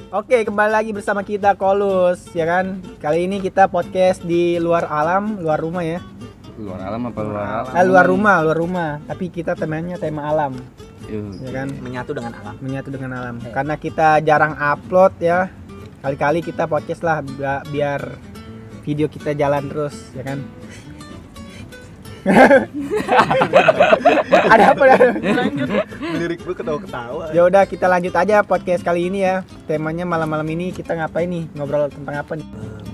Oke, kembali lagi bersama kita Kolus, ya kan? Kali ini kita podcast di luar alam, luar rumah ya. Luar alam apa luar alam? Luar rumah. Tapi kita temanya tema alam. Ya kan? Menyatu dengan alam. Menyatu dengan alam. Karena kita jarang upload ya. Kali-kali kita podcast lah biar video kita jalan terus, ya kan? Ada apa dah? Lirik gue ketawa-ketawa. Ya udah kita lanjut aja podcast kali ini ya. Temanya malam-malam ini kita ngapain nih? Ngobrol tentang apa nih?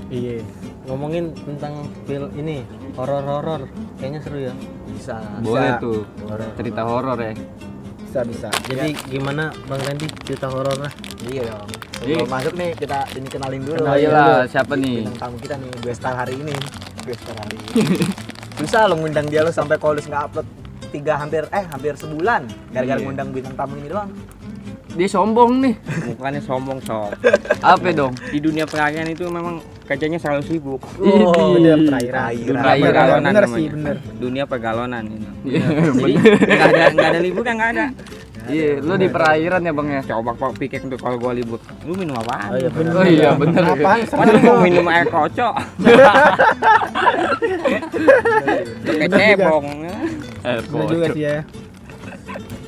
Iya. Ngomongin tentang film ini, horor-horor. Kayaknya seru ya. Bisa. Boleh tuh. Cerita horor ya. Bisa. Jadi gimana Bang Randy cerita horornya? Iya dong. Sebelum masuk nih kita ini kenalin dulu. Kenalin lah siapa nih? Bintang tamu kita nih, gue star hari ini. Susah lo ngundang dia lo sampai Kolus nggak upload hampir sebulan gara-gara Iya. ngundang bintang tamu ini doang. Dia sombong nih. Bukannya sombong sob. Apa dong? Di dunia perayaan itu memang kerjanya selalu sibuk. Bener perairan. Pergalonan Bener namanya. sih, bener. Dunia pergalonan ini. Iya, Jadi nggak ada libur kan nggak ada. Iya, lu di perairan ya Bang ya. Coba kok pikir tuh kalau gua libur. Lu minum apaan? Oh iya bener. Oh iya bener. Apaan? Mana mau minum air kocok? Kayak cebong. Bener juga sih ya.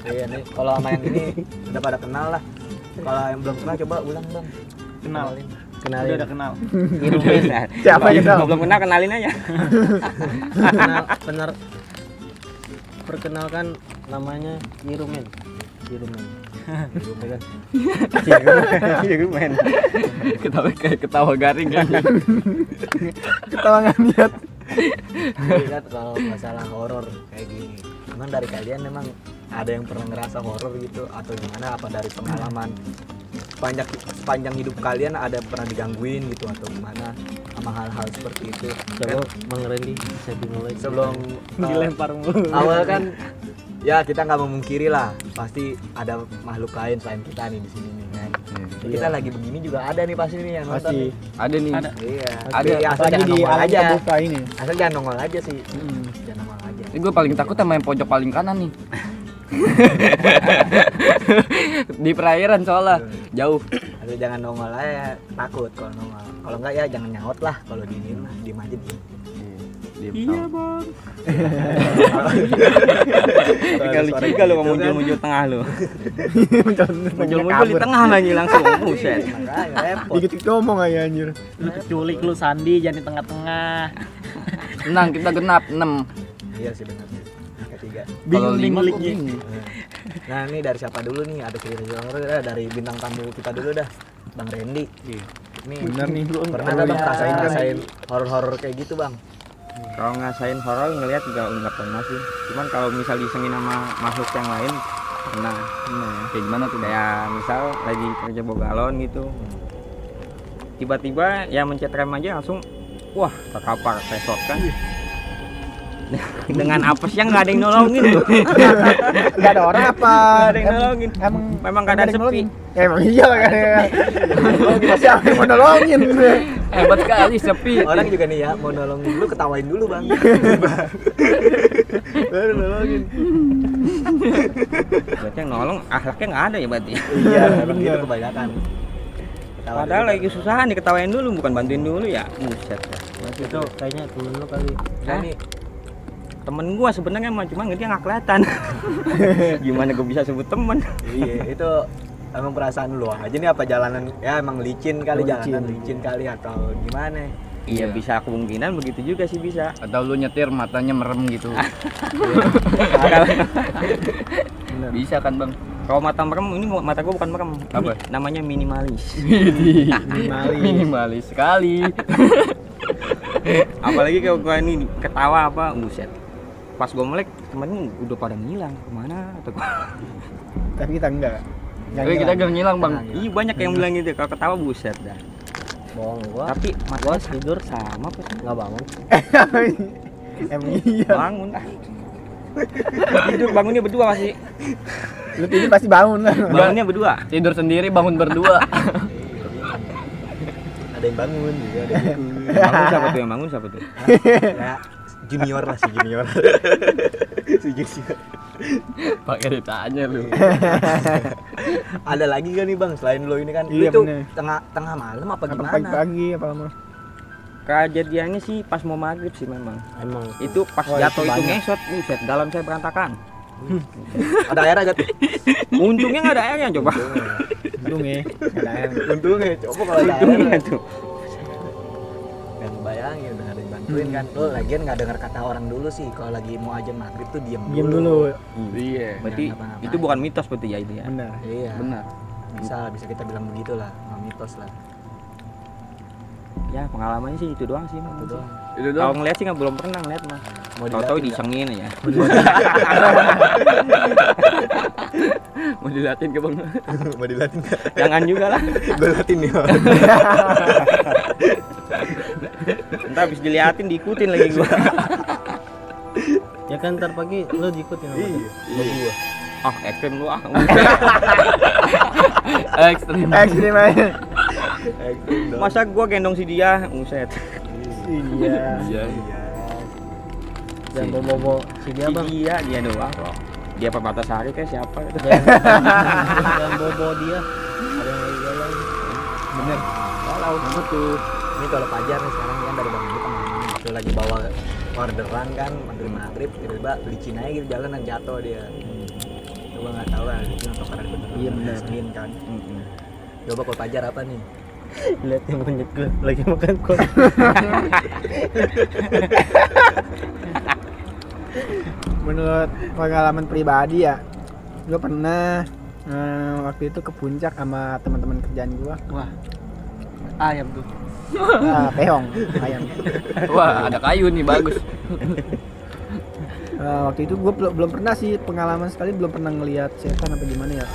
Iya nih, kalau sama yang ini udah pada kenal lah. Kalau yang belum kenal coba ulang Bang. Kenalin. Udah kenal. Siapa yang kenal? Belum kenal kenalin aja. Benar. Perkenalkan namanya Irumen. Irumen. Ketawa kayak ketawa garing kan. Ketawa nggak niat. Lihat kalau masalah horor kayak gini. Emang dari kalian memang ada yang pernah ngerasa horor gitu atau gimana, apa dari pengalaman sepanjang hidup kalian ada pernah digangguin gitu atau gimana sama hal-hal seperti itu? Coba Bang Randy bisa dimulai. Sebelum dilempar mulu. awal kan ya kita nggak memungkiri lah pasti ada makhluk lain selain kita nih di sini nih kan. Jadi kita lagi begini juga ada nih pasti nih yang nonton. Pasti. nih. Ada nih. Iya. Ada. Tapi asal Apalagi jangan di nongol alam aja. terbuka ini. Asal jangan nongol aja sih. Jangan nongol aja. Ini gue paling takut sama yang pojok paling kanan nih. Di perairan soalnya jauh. Asal jangan nongol aja, takut kalau nongol. Kalau enggak ya jangan nyaut lah, kalau diem lah, diem aja diem. Iya bang. Kali juga lu muncul tengah lu. Muncul di tengah lagi langsung. Buset. Makanya repot. Dikit ngomong aja anjir. Lu keculik lu Sandi jangan di tengah-tengah. Tenang, kita genap 6. Iya sih benar. Ketiga. Kalau 5 Bingung kok bingung. Nah ini dari siapa dulu nih? Ada cerita horor dari bintang tamu kita dulu dah, Bang Randy. Nih Bener nih. pernah nggak Bang rasain horor-horor kayak gitu Bang? Kalau ngasain horor ngelihat juga nggak pernah sih. Cuman kalau misal disengin sama makhluk yang lain pernah. Kayak gimana tuh? Kayak misal lagi kerja bogalon gitu. Tiba-tiba ya mencet rem aja langsung wah terkapar resort kan. Dengan apes yang nggak ada yang nolongin tuh. Nggak ada orang apa? Nggak ada yang nolongin. Memang nggak keadaan yang sepi. nolongin. Emang iya lah kan ya. Siapa yang mau nolongin? Hebat sekali sepi. Orang juga nih ya mau nolongin dulu ketawain dulu Bang. Baru nolongin. Berarti yang nolong akhlaknya nggak ada ya berarti. Iya memang gitu kebanyakan. Ketawa Padahal dulu, lagi kesusahan diketawain dulu bukan bantuin dulu ya. Buset. Itu kayaknya temen lu kali. Nah, nih Temen gua sebenarnya mah cuma dia nggak kelihatan. Gimana gua bisa sebut temen? iya itu emang perasaan lu aja nih apa jalanan ya emang licin kali jalanan licin kali atau gimana? Iya bisa kemungkinan begitu juga sih bisa. Atau lu nyetir matanya merem gitu. Bisa kan Bang? Kalau mata merem ini mata gua bukan merem. Apa? Ini namanya minimalis. Minimalis sekali. Apalagi kalau gua ini ketawa apa, buset. Pas gua melek temen udah pada ngilang kemana atau Tapi kita enggak. Oke, kita gak ngilang Bang. iya banyak yang bilang gitu kalau ketawa buset dah. Bohong gua. Tapi Gua mata tidur sama apa sih? nggak bangun. Emang iya. Bangun ah. Tidur bangunnya berdua masih. Lu tidur pasti bangun lah. Bangunnya berdua. Tidur sendiri bangun berdua. Ada yang bangun juga ada. Bangun siapa tuh yang bangun siapa tuh? Ya junior lah si junior. Pakai ditanya lu. Ada lagi kan nih bang selain lo ini kan? Iya, Itu bener. tengah malam apa Apa gimana? pagi-pagi apa lama? Kejadiannya sih pas mau maghrib sih memang. Emang Itu pas Oh, jatuh itu itu banyak. ngesot, buset, dalam saya berantakan. Ada air aja. Untungnya nggak ada airnya coba. Untung ya, ada air. Untungnya coba kalau ada air. Untungnya tuh. Dan bayangin udah ada yang bantuin kan. Lo lagian nggak dengar kata orang dulu sih. Kalau lagi mau azan maghrib tuh diem Diam dulu. Iya. Berarti ngapa-ngapain. itu bukan mitos berarti ya itu ya. Benar. Iya. Benar. Bisa kita bilang begitu lah. Nggak mitos lah. Ya pengalamannya sih itu doang sih. Itu doang. Itu Kalau ngeliat sih nggak belum pernah ngeliat mah. Mau Tahu-tahu dilatih nggak? disengin ya. Mau dilatih ke bang? Mau dilatih nggak? Jangan juga lah. Gue latin nih. Ntar habis diliatin diikutin lagi gua. ya kan ntar pagi lo diikutin sama dia. Iya. Ah ekstrim lu ah. Ekstrim. Ekstrim aja. Masa gua gendong si dia, uset. Iya. Iya. Jangan bobo si dia bang. Dia doang kok. Dia Pak Batasari kayak siapa gitu. Jangan bobo dia. Ada yang lagi jalan. Bener. Kalau kamu tuh ini kalau Pajar nih sekarang kan dari bang kita itu lagi bawa orderan kan maghrib tiba-tiba licin aja gitu jalan dan jatuh dia. Coba nggak tahu lah itu atau karena bener. Iya, bener. Disengin kan. Coba kalau Pajar apa nih? Lihat yang monyet gue lagi makan kok. Menurut pengalaman pribadi ya, gue pernah waktu itu ke puncak sama teman-teman kerjaan gue. Wah. Ayam tuh. Peong ayam. Wah, ada kayu nih bagus. Waktu itu gue belum pernah sih pengalaman sekali, belum pernah ngelihat setan apa gimana ya,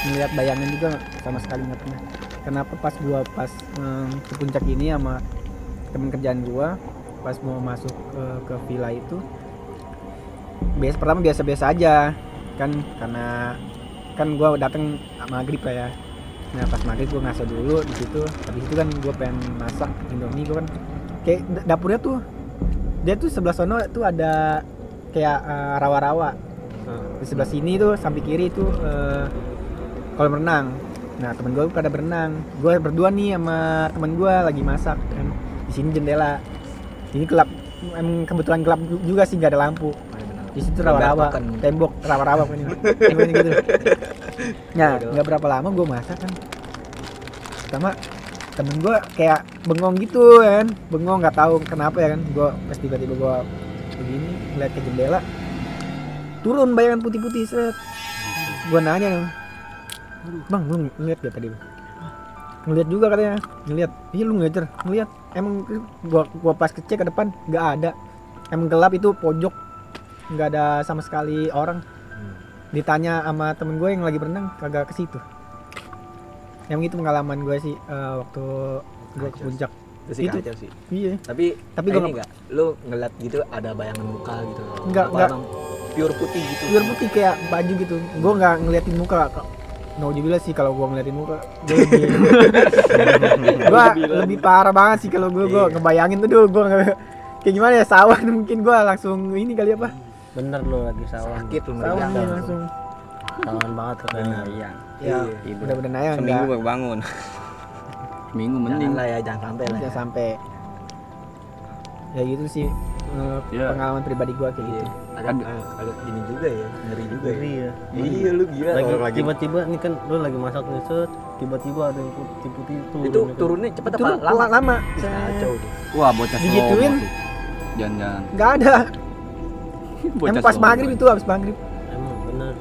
ngelihat bayangan juga sama sekali nggak pernah. Kenapa pas ke puncak ini sama temen kerjaan gue, pas mau masuk ke villa itu, pertama biasa-biasa aja kan, karena kan gue datang maghrib lah ya. Nah pas maghrib gue ngaso dulu di situ, habis itu kan gue pengen masak Indomie. Gue kan kayak dapurnya tuh, dia tuh sebelah sono tuh ada kayak rawa-rawa. Di sebelah sini tuh samping kiri itu kolam renang. Nah temen gue pada berenang, gue berdua nih sama temen gue lagi masak kan. Di sini jendela, ini gelap, emang kebetulan gelap juga sih, nggak ada lampu. Di situ rawa-rawa, tembok rawa-rawa pokoknya gitu. Nah nggak berapa lama gue masak kan, pertama temen gue kayak bengong gitu kan, bengong nggak tahu kenapa ya kan. Gue pas tiba-tiba gue begini ngeliat ke jendela, turun bayangan putih-putih set. Gue nanya, bang lu ngeliat gak tadi? Ngeliat juga katanya, ngeliat. Iya lu ngeliat. Emang gua pas kecek ke depan nggak ada, emang gelap itu pojok, nggak ada sama sekali orang. Ditanya sama temen gue yang lagi berenang, kagak ke situ. Yang itu pengalaman gue sih waktu gue ke puncak. Itu sih Itu. kacau sih. Iya. Tapi gua ini enggak, lu ngeliat gitu ada bayangan muka gitu. Enggak, Apa enggak. emang pure putih gitu. Pure putih kayak baju gitu. Gue nggak ngeliatin muka. Nauzubillah sih kalau gue ngeliatin muka. Gue lebih parah banget sih kalau gue ngebayangin tuh gue kayak gimana ya, sawah mungkin gue langsung ini kali apa? Bener lo lagi sawan. Sakit lu Sawah meriang. langsung. Sawan banget katanya. Iya. Ya, Iya. mudah-mudahan aja Seminggu enggak. baru bangun. Minggu Jangan mending. lah ya, jangan sampai lah. Jangan sampai. Ya gitu sih Ya. pengalaman pribadi gue kayak gitu. Agak gini juga ya, ngeri juga ya. Ngeri ya. Iya lu gila Lagi orang tiba-tiba nih kan lo lagi masak nih set, tiba-tiba ada yang putih-putih turun. itu nih kan. turunnya cepet Itu apa lama? lama. Kacau deh. Wah, bocah Digituin. slow tuh. Jangan-jangan. Nggak ada. Bocah Emang pas slow maghrib banget. itu, habis maghrib. Emang bener.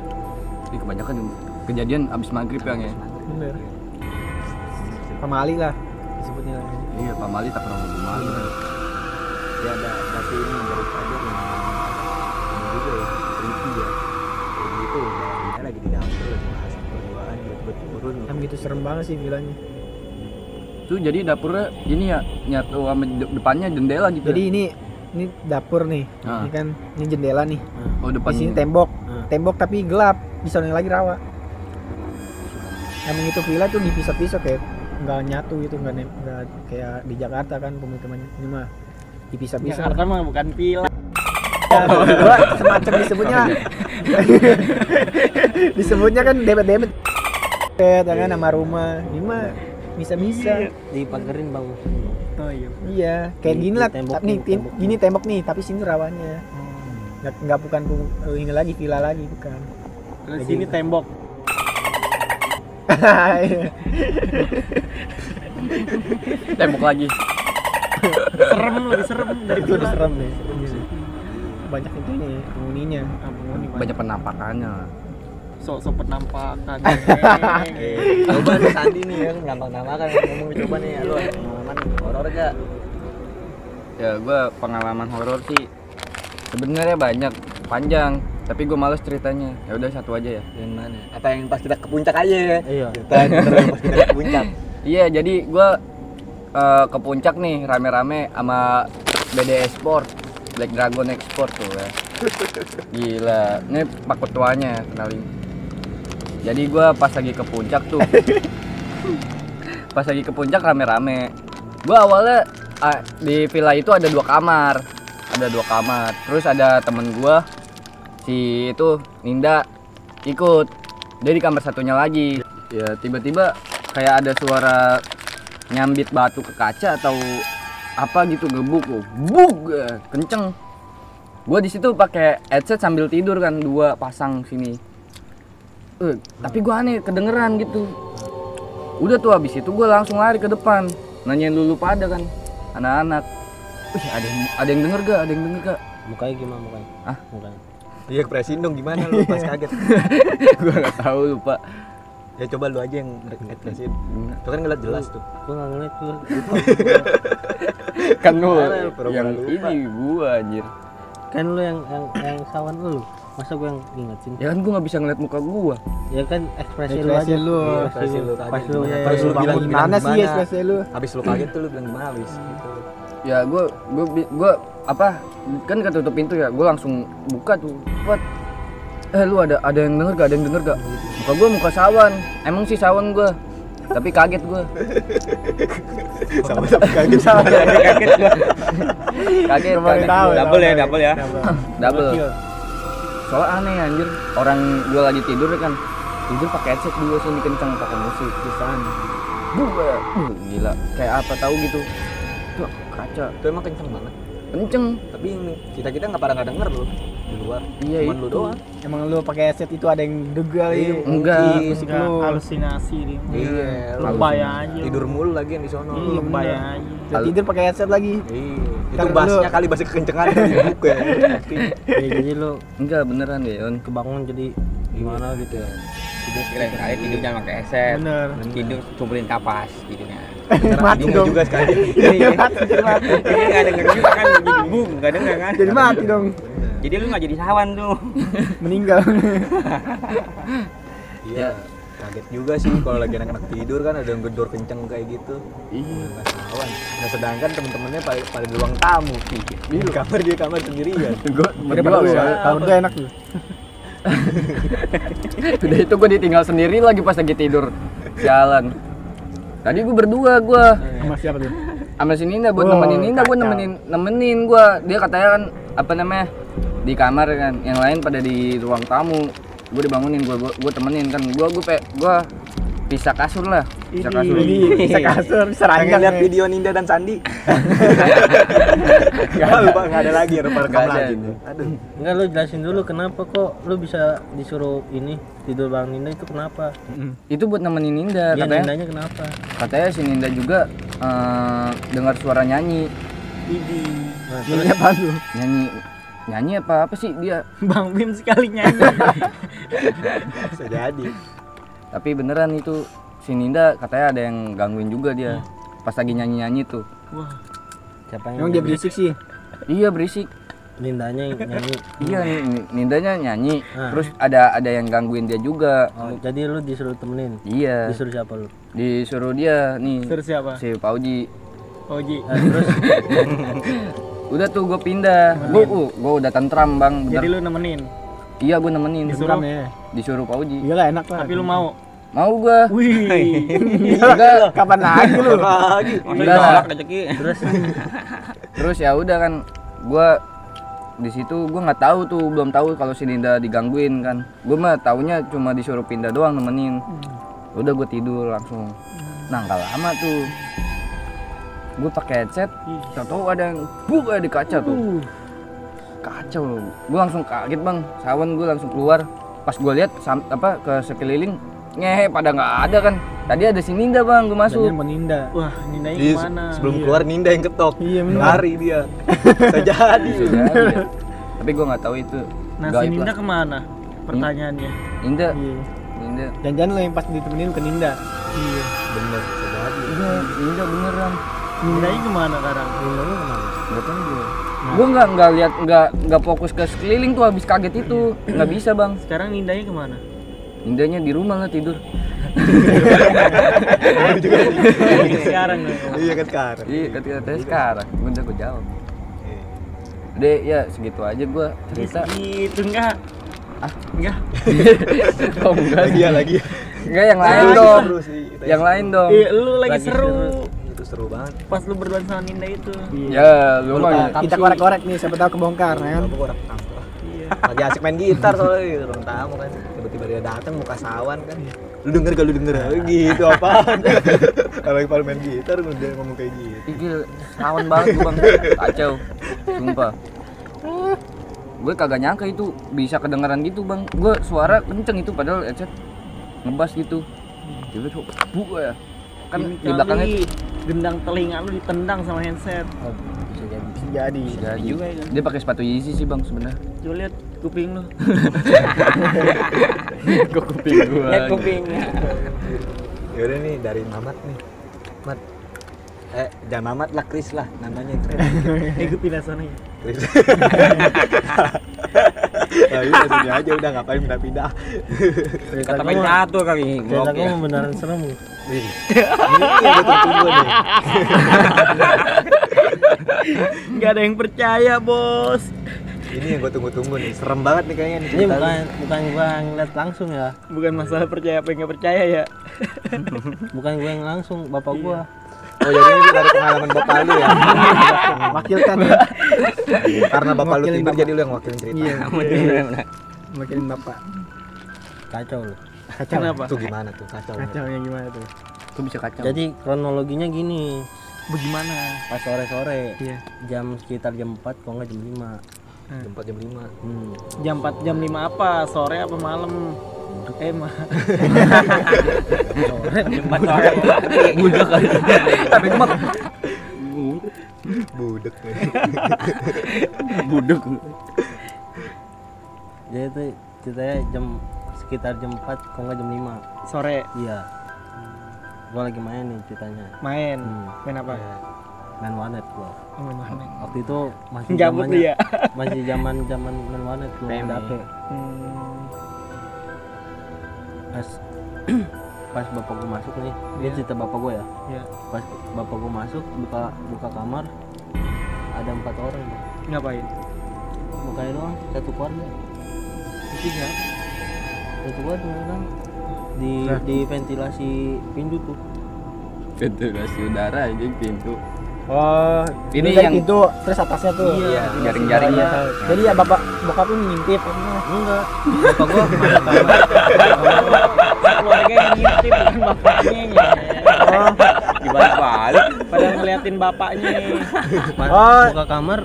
Ini kebanyakan kejadian abis maghrib ya. Bener. Pamali lah disebutnya. Iya, Pak Mali tak pernah ngomong Mali. Ya ada berarti ini dari tadi ini juga ya, creepy ya. Kayak gitu dia lagi di dapur lagi masak berduaan tiba-tiba turun. Emang gitu serem banget sih bilangnya. Tuh jadi dapurnya ini ya nyatu sama depannya jendela gitu. Jadi ini dapur nih. Ah. Ini kan ini jendela nih. Oh depan Di sini tembok. Hmm. Tembok tapi gelap. Di sana lagi rawa. Emang itu villa tuh dipisah-pisah kayak nggak nyatu gitu, nggak kayak di Jakarta kan pemukiman ini mah dipisah-pisah. Jakarta mah bukan villa. Gua semacam disebutnya kan demet ya kan nama rumah. Ini mah bisa. Dipagerin bang. Oh iya. Iya, kayak gini lah. Tembok Nih, nih, tembok. gini tembok nih, tapi sini rawannya. Nggak bukan ini lagi villa lagi bukan. Terus sini tembok. Tembok lagi. Serem lu, diserem dari Itu udah villa. serem nih. Banyak itu nih penghuninya. Penghuni Banyak penampakannya. sok penampakan. Coba nih Sandi nih yang nama-nama kan ngomong coba nih lu ada pengalaman horor gak? Ya gue pengalaman horor sih sebenarnya banyak, panjang, tapi gue males ceritanya. Ya udah satu aja ya. Yang mana? Apa yang pas kita ke puncak aja ya? Iya. Kita yang pas kita ke puncak. Iya, jadi gue ke puncak nih rame-rame sama BD Sport, Black Dragon Export tuh ya. Gila, ini pak ketuanya kenalin. Jadi gue pas lagi ke puncak tuh, pas lagi ke puncak rame-rame. Gue awalnya di villa itu ada 2 kamar, Terus ada temen gue si itu Ninda ikut, dia di kamar satunya lagi. Ya tiba-tiba kayak ada suara nyambit batu ke kaca atau apa gitu, gebuk loh, buk, kenceng. Gue di situ pakai headset sambil tidur kan, 2 pasang sini. Tapi gue aneh kedengeran gitu. Udah tuh habis itu gue langsung lari ke depan, nanyain dulu pada kan anak-anak. Ada yang denger gak? Mukanya gimana mukanya? Ah? Mukanya. Iya kepresin dong gimana lu pas kaget? Gue nggak tahu, lupa. Ya coba lu aja yang ekspresin. Itu kan ngeliat jelas tuh. Gua nggak ngeliat tuh. Kan lu pura-pura yang lupa. ini gue anjir. Kan lu yang sawan lu. Masa gua yang ingetin? Ya kan gue nggak bisa ngeliat muka gue. Ya kan ekspresi lu Ekspresi aja. lu. Iya, Ekspresi lu tadi Pas lu gimana? ya, Pas lu bilang Gimana sih ekspresi lu? Habis lu kaget tuh lu bilang gimana habis gitu. Ya gue apa kan ketutup pintu ya, gue langsung buka tuh. Buat lu ada yang denger gak? Muka gue muka sawan, emang sih sawan gue, tapi kaget gue. Sama kaget. Kaget. Tahu, Double ya. Double. Soalnya aneh anjir, orang gue lagi tidur kan, tidur pakai headset gue sini kenceng pakai musik di sana. Gila, kayak apa tahu gitu. Tuh kaca, Itu emang kenceng banget. kenceng. Tapi kita nggak pada nggak denger lu di luar. Iya Cuman lu itu. doang. Emang lu pakai headset itu ada yang degal Iya, ya? Enggak. Musik Enggak, lu. halusinasi dia. Iya, lu Lebay aja. tidur mulu lagi yang di sono. Iya, lebay aja. Udah tidur pakai headset lagi. Iya. Itu Kan bassnya lu- kali bass kekencengan di buku ya. Ya, jadi lu Enggak beneran deh, On. kebangun jadi gimana gitu ya. Kirain kali tidur jangan pakai headset. Bener. Tidur kumpulin kapas tidurnya. Mati Hidungnya dong. juga sekali. Mati. Ini nggak denger juga kan, jadi bung nggak denger kan. Jadi mati dong. Jadi lu nggak jadi sawan tuh. Meninggal. Iya. Kaget juga sih kalau lagi anak-anak tidur kan ada yang gedor kenceng kayak gitu. Iya. Nggak kawan. Nah sedangkan temen-temennya pada di ruang tamu. Di kamar dia kamar sendirian. Gue Daripada lu ya. Kalau gue enak tuh. Udah itu gue ditinggal sendiri lagi pas lagi tidur. Jalan. Tadi gue berdua gue Sama siapa tuh? sama si Ninda buat Oh, nemenin Ninda, gue kacau. nemenin gue. Dia katanya kan apa namanya di kamar kan, yang lain pada di ruang tamu. Gue dibangunin, gue temenin kan. Gue pisah kasur lah, pisah kasur. Ini bisa kasur, bisa Pengen ranjang. lihat nih. video Ninda dan Sandi. Gak lupa nggak ada lagi rekam Nggak ada. lagi. Aduh. Enggak, lu jelasin dulu kenapa kok lu bisa disuruh ini tidur Bang Ninda itu kenapa? Itu buat nemenin Ninda, Dia katanya. Nindanya kenapa? Katanya si Ninda juga dengar suara nyanyi. Nah, Ini apaan tuh? Nyanyi apa sih dia? Bang Bim sekali nyanyi. Bisa jadi. Tapi beneran itu si Ninda katanya ada yang gangguin juga dia pas lagi nyanyi tuh. Wah, siapa Emang yang dia nyanyi? berisik sih. Iya berisik. Nindanya yang nyanyi. Iya, Nindanya nyanyi. Ah. Terus ada yang gangguin dia juga. Oh, jadi lu disuruh temenin. Iya. Disuruh siapa lu? Disuruh dia nih. terus siapa? Si Pauji. Oji. Nah, terus Udah tuh gue pindah. Gue udah tentram bang. Jadi Bener. lu nemenin. Iya gue nemenin. Disuruh? Ya. Disuruh Pauji. Iya lah enak lah. Tapi lu mau? Mau gue. Wih. Enggak. Kapan lagi lu? Lagi. Masa Enggak lah. ditolak rezeki. terus Terus ya udah kan gue di situ gue nggak tahu tuh, belum tahu kalau si Dinda digangguin kan. Gue mah taunya cuma disuruh pindah doang nemenin. Udah gue tidur langsung. Nah nggak lama tuh gue pakai headset, tahu ada yang buk di kaca tuh. Kacau loh. Gue langsung kaget bang, sawan gue langsung keluar. Pas gue lihat ke sekeliling ngehe pada nggak ada kan. Tadi ada si Ninda bang, gue masuk. Dan Ninda. Wah, Nindanya Jadi kemana? sebelum keluar Ninda yang ketok. Iya, bener. Lari dia. Sejadi. Bisa jadi ya. Tapi gue nggak tahu itu. Nah, si Gaib Ninda lah. kemana? Pertanyaannya. Ninda, Iya. Ninda. Jangan-jangan lo yang pas ditemenin ke Ninda. Iya. Bener, sejadi. Iya, Ninda beneran. Nindanya kemana sekarang? Nindanya kemana? Nggak tahu gue. Gue nggak lihat, nggak fokus ke sekeliling tuh, habis kaget itu nggak bisa bang. Sekarang Nindanya kemana? Nindanya di rumah lah tidur. Sekarang loh. Iya kan sekarang. Iya, katanya sekarang. Gue jawab. Udah ya segitu aja gue cerita. Gitu enggak? Enggak. Oh, enggak. Lagi. Enggak yang lain Lagi dong. seru sih. Yang lain dong. Lu lagi seru. Itu seru banget. Pas lu berduaan sama Ninda itu. Ya, lu mah. Kita korek-korek nih, siapa tahu kebongkar ya kan. Aku orang tamu. Lagi asik main gitar soalnya gitu, orang tamu kan. Tiba-tiba dia datang muka sawan kan. Lu denger gak lu denger? Gitu apaan? Kalau lagi pada main gitar udah ngomong kayak gitu. Iya, sawan banget gue bang. Kacau. Sumpah. Gue kagak nyangka itu bisa kedengeran gitu bang. Gue suara kenceng itu padahal headset ngebas gitu. Tiba-tiba buk ya. Kan Ini di belakangnya kali gendang telinga lu ditendang sama handset. oh, bisa jadi. Jadi. Jadi juga ya kan? dia pakai sepatu Yeezy sih bang sebenarnya. Coba lihat kuping lu. Kok kuping gua. Lihat kupingnya. Yaudah nih dari Mamat nih. Mat. Jangan Mamat lah, Chris lah namanya keren. Gue pindah sana ya. Chris. Nah, ini langsung aja udah ngapain pindah-pindah. Kata main catur kali. Cerita Oke. kamu beneran serem. Ini yang gue tunggu nih. Enggak ada yang percaya, Bos. Ini yang gue tunggu-tunggu nih. Serem banget nih kayaknya nih. Ini bukan gua yang lihat langsung ya. Bukan masalah percaya apa enggak percaya ya. Bukan gua yang langsung, bapak gua. Oh jadi ini dari pengalaman bapak lu ya? Wakilkan ya. Karena bapak lu Wakilin tidur bapak. jadi lu yang wakilin cerita. Iya. Wakilin bapak. Kacau loh. Kacau. Kenapa? Itu gimana tuh kacau? Kacau yang gimana tuh? Itu bisa kacau. Jadi kronologinya gini, Bagaimana? pas sore-sore, Iya. jam sekitar jam 4 kalau nggak jam 5. Jam 4 jam 5. Jam 4 jam 5 apa? Sore apa malam? Mah. budak kali. Tapi gue mah Budek nih. budak. Jadi itu ceritanya sekitar jam 4 kalau nggak jam 5. Sore Iya. Gua lagi main nih ceritanya. main. Hmm. Main apa? Main warnet gua. Oh, main mana? Waktu itu masih Gabut lu ya. masih zaman main warnet gua PM. ada HP. Hmm. Pas bapak gua masuk nih, ini cerita bapak gua ya. Iya. Pas bapak gua masuk buka kamar, ada 4 orang. Bang. Ngapain? Mukanya doang, satu keluarga. Itu siapa? Satu keluarga kan di ventilasi pintu tuh. Ventilasi udara aja pintu. Oh, Ini dari yang- pintu terus atasnya tuh. Iya, jaring-jaringnya. Iya, tahu. Jadi ya bokap lu ngintip apa gimana? Enggak, bapak gua masuk kamar. Keluarga yang ngintip bukan bapaknya ya. Oh, Dibalik-balik. Pada ngeliatin bapaknya. Oh. Buka kamar.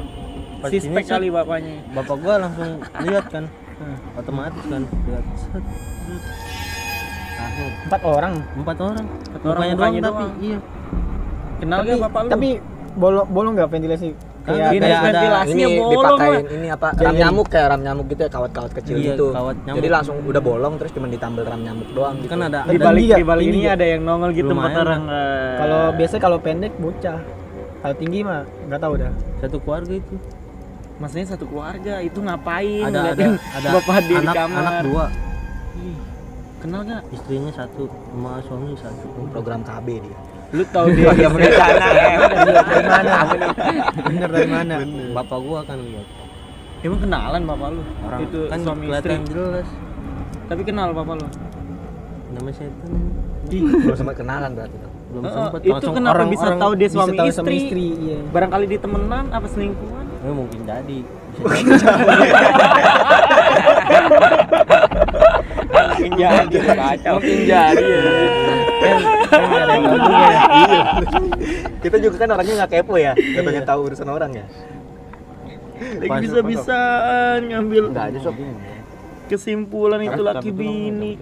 Pas ini Sispek set, kali bapaknya. bapak gua langsung lihat kan. Otomatis kan lihat. Set. Langsung 4 orang. 4 orang. orang Mukanya mukanya doang tapi doang. iya. Kenal gak bapak lu? Tapi bolong enggak ventilasi? Kan Kayak Ini kayak ada ventilasinya Ini bolong. dipakein Mak. ini apa? Ram nyamuk kayak ram nyamuk gitu ya, kawat-kawat kecil Iya, gitu. kawat nyamuk. Jadi langsung udah bolong terus cuma ditambal ram nyamuk doang gitu. kan ada Di balik Tinggi di balik tinggi ini nggak? ada yang nongol gitu Lumayan. 4 orang. kalau biasa kalau pendek bocah. Kalau tinggi mah enggak tahu dah. satu keluarga itu. maksudnya satu keluarga itu ngapain? Ada Ngeliatin bapak di anak kamar. anak 2, Ih, kenal gak? istrinya 1, sama suami 1. Program KB dia. Lu tahu dia Dia berencana ya. Dari mana? Bener dari mana? Bapak gua kan lihat. Emang kenalan bapak lu? Orang Itu kan suami istri. kelihatan jelas. Tapi kenal bapak lu? Nama setan. Belum sempat kenalan berarti tuh. Belum Heeh, sempat. itu kenapa bisa tahu dia Bisa suami tahu istri? iya. Barangkali di temenan apa selingkuhan? Mungkin jadi Mungkin jadi kacau. Mungkin jadi ya. Kan nggak ada yang tahu juga ya. Iya. Kita juga kan orangnya nggak kepo ya, nggak pengen tahu urusan orang ya. Lagi bisa-bisaan ngambil Enggak ada sob. kesimpulan itu laki bini.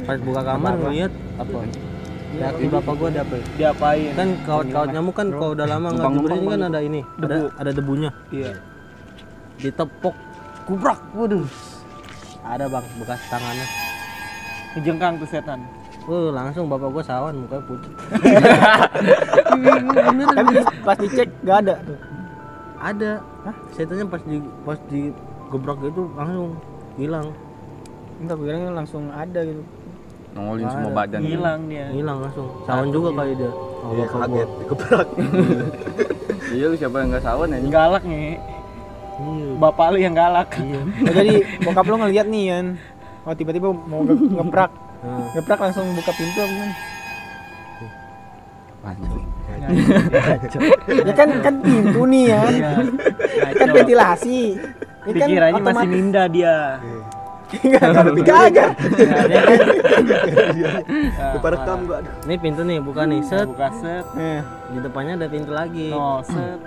Pas buka kamar ngeliat apa? Reaksi bapak gua ada apa? Diapain? Kan kawat-kawat nyamuk kan kalau udah lama nggak dibersihin kan ada ini, ada debunya. Iya. Ditepok, kubrak, waduh. Ada bang bekas tangannya. Ngejengkang tuh setan. Langsung bapak gua sawan mukanya putih. Tapi pas dicek nggak ada tuh. Ada. Hah? Setannya pas di gebrak gitu langsung hilang. Enggak, gue kira langsung ada gitu. Nongolin semua Ada. badan. Hilang dia. Hilang langsung. Sawan juga kali dia. Oh, Iya, bapak gua. kaget dikebrak. Iya lu siapa yang enggak sawan ya? Galak nih. Iya. Bapak lu yang galak. Iya. Oh, jadi bokap lo ngeliat nih kan. Oh tiba-tiba mau ngeprak. Nah, Ngeprak langsung buka pintu apa gimana? Ya kan pintu nih kan. Kan ventilasi. Ya kan Pikirannya masih otomatis. minda dia. Kagak. Lupa rekam gua. Aduh. ini pintu nih buka nih set. Buka set. Di depannya ada pintu lagi. No, set.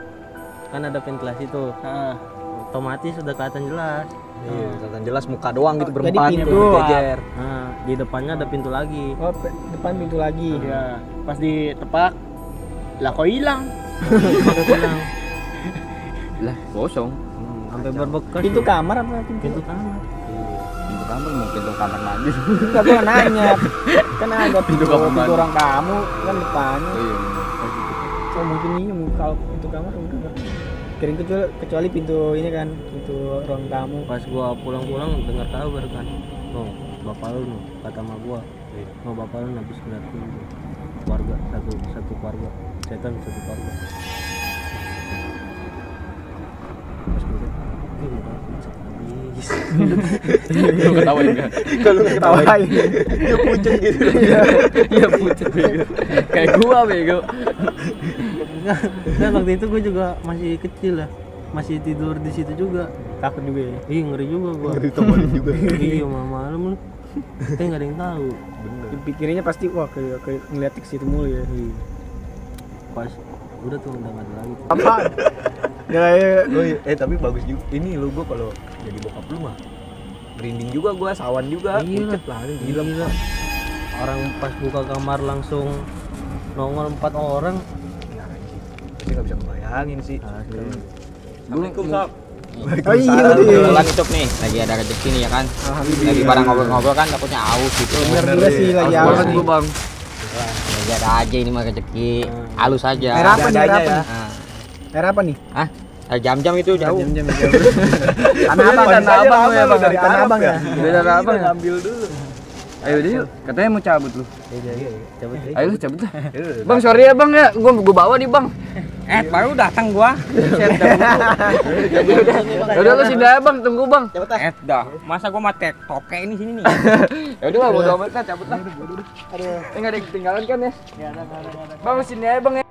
Kan ada ventilasi tuh. Nah, Otomatis udah kelihatan jelas. Iya, kelihatan jelas muka doang gitu Jadi berempat pintu. tuh, berjejer. Nah, di depannya ada pintu lagi. Oh, depan pintu lagi. ya. Pas ditepak, lah kok hilang? Pakai bilang Lah, kosong. sampai berbekas. Pintu kamar apa pintu? Pintu kamar. Pintu kamar mau pintu kamar mandi. Enggak, gua nanya. Kan ada pintu kamar mandi. orang kamu kan depannya. Iya. Oh mungkin ini kalau pintu kamar udah enggak. Kirain kecuali pintu ini kan, pintu ruang tamu. Pas gua pulang-pulang dengar kabar kan. Oh, bapak lu nih, kata sama gua. Oh, bapak lu habis ngeliat tuh keluarga satu keluarga. Setan satu keluarga. Pas gua lihat, muka pucat habis. Lu ketawain enggak? Kalau nggak ketawain, dia pucet gitu. Iya pucet bego. Kayak gua bego. Dan waktu itu gua juga masih kecil lah. Masih tidur di situ juga. Takut juga ya. Ih, ngeri juga gua. Ditemenin juga. Iya, malam lu. Tapi nggak ada yang tahu. Bener. Pikirannya pasti wah kayak ngeliat ke situ mulu ya. Iya. Pas udah tuh udah nggak ada lagi tuh. Apa? Ya, Oh, iya. Tapi bagus juga. Ini lu gua kalau jadi bokap lu mah merinding juga gua, sawan juga, Iya. pucet lah, gila. Gila. Orang pas buka kamar langsung nongol 4 orang. Tapi nggak bisa ngebayangin sih. Asli. Assalamualaikum, Sob. Oh iya, Kebetulan itu nih lagi ada rezeki nih ya kan. Lagi barang ngobrol-ngobrol kan takutnya aus gitu. Bener juga sih lagi Aus awal banget nih. gua, Bang. Lagi ada aja ini mah rezeki. Halus aja. Air apa nih? Air Ada-ada apa ya. nih? Nah, Air apa nih? ah, jam-jam itu jauh. Jam-jam jauh. Tanah Abang, Tanah Abang lu ya, Bang. Dari Tanah Abang ya. Beda apa ya? Ambil dulu. Ayo deh yuk. Katanya mau cabut lu. Iya. Cabut deh. Ayo lu cabut lah. Bang, sorry ya, Bang ya. Gua bawa nih, Bang. Baru datang gua. Udah lu sini aja, Bang. Tunggu, Bang. Dah. Masa gua mati toke ini sini nih. Ya udah lah, bodo amat lah, cabut lah. Aduh. Enggak ada yang ketinggalan kan ya? Enggak ada. Bang, sini aja, Bang ya.